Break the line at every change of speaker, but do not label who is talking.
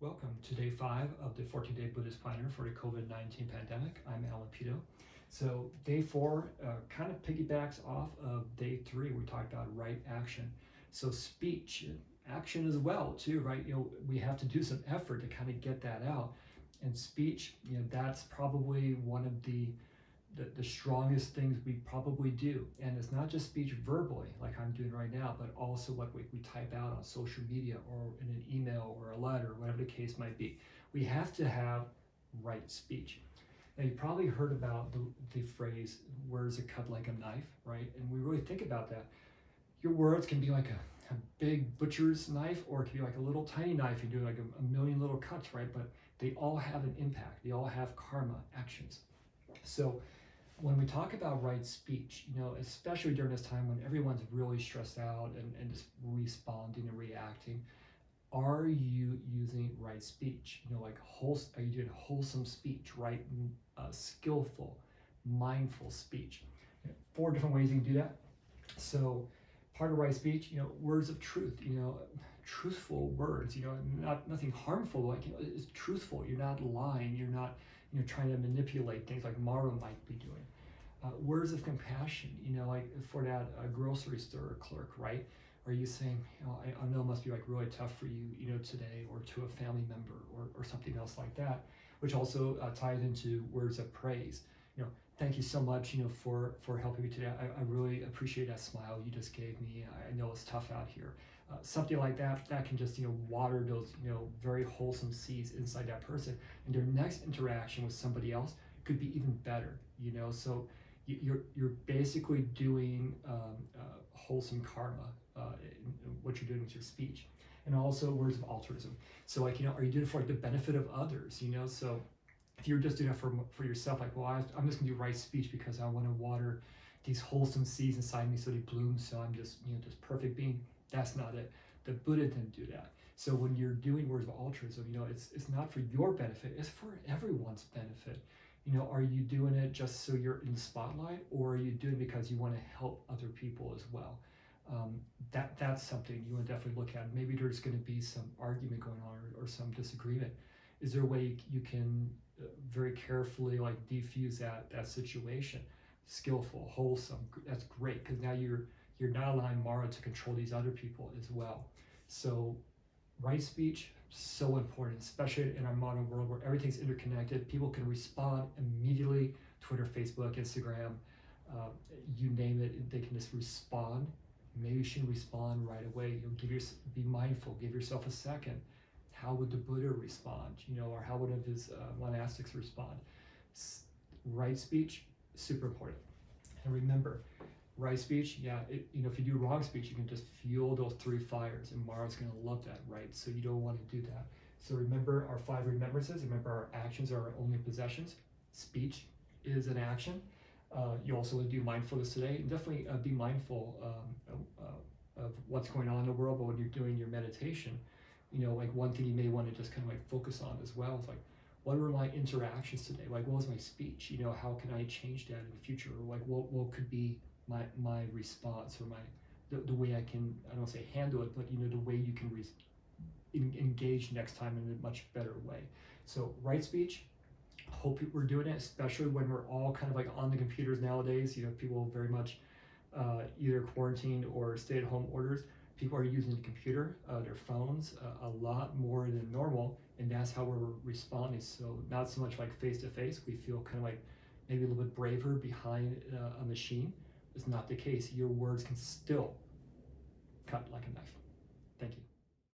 Welcome to day 5 of the 14-day Buddhist planner for the COVID-19 pandemic. I'm Alan Pito. So day 4 kind of piggybacks off of day 3. We talked about right action. So speech, action as well too, right? We have to do some effort to kind of get that out. And speech, that's probably one of the strongest things we probably do. And it's not just speech verbally like I'm doing right now, but also what we type out on social media or in an email or a letter, whatever the case might be. We have to have right speech. Now you probably heard about the phrase, words that cut like a knife, right? And we really think about that. Your words can be like a big butcher's knife, or it can be like a little tiny knife. You do like a million little cuts, right? But they all have an impact. They all have karma, actions. So when we talk about right speech, especially during this time when everyone's really stressed out and just responding and reacting, are you using right speech? Are you doing wholesome speech, right? Skillful, mindful speech. 4 different ways you can do that. So part of right speech, words of truth, truthful words, nothing harmful, it's truthful. You're not lying. You're not trying to manipulate things like Mara might be doing. Words of compassion, like for that grocery store clerk, right? Are you saying, I know it must be like really tough for you, today, or to a family member or something else like that, which also ties into words of praise. Thank you so much, for helping me today. I really appreciate that smile you just gave me. I know it's tough out here. Something like that can just, water those, very wholesome seeds inside that person. And their next interaction with somebody else could be even better, So you're basically doing wholesome karma in what you're doing with your speech. And also words of altruism. So are you doing it for the benefit of others, So if you're just doing it for yourself, I'm just gonna do right speech because I want to water these wholesome seeds inside me so they bloom, so I'm just, this perfect being. That's not it. The Buddha didn't do that. So when you're doing words of altruism, it's not for your benefit, it's for everyone's benefit. Are you doing it just so you're in the spotlight, or are you doing it because you want to help other people as well? That's something you want to definitely look at. Maybe there's going to be some argument going on or some disagreement. Is there a way you can very carefully defuse that situation? Skillful, wholesome, that's great, because now you're not allowing Mara to control these other people as well. So right speech, so important, especially in our modern world where everything's interconnected. People can respond immediately. Twitter, Facebook, Instagram, you name it, they can just respond. Maybe you shouldn't respond right away. Be mindful, give yourself a second. How would the Buddha respond? Or how would his monastics respond? Right speech, super important. And remember, right speech, if you do wrong speech, you can just fuel those 3 fires, and Mara's going to love that, right? So you don't want to do that. So remember our 5 remembrances. Remember, our actions are our only possessions. Speech is an action. You also want to do mindfulness today. And definitely be mindful of what's going on in the world, but when you're doing your meditation, one thing you may want to just kind of focus on as well is what were my interactions today? What was my speech? How can I change that in the future? Or what could be my response, or the way I can, I don't want to say handle it, but the way you can engage next time in a much better way. So right speech, hope we're doing it, especially when we're all kind of on the computers nowadays. People very much either quarantine or stay-at-home orders. People are using the computer, their phones, a lot more than normal, and that's how we're responding. So not so much face-to-face. We feel kind of maybe a little bit braver behind a machine. It's not the case. Your words can still cut like a knife. Thank you.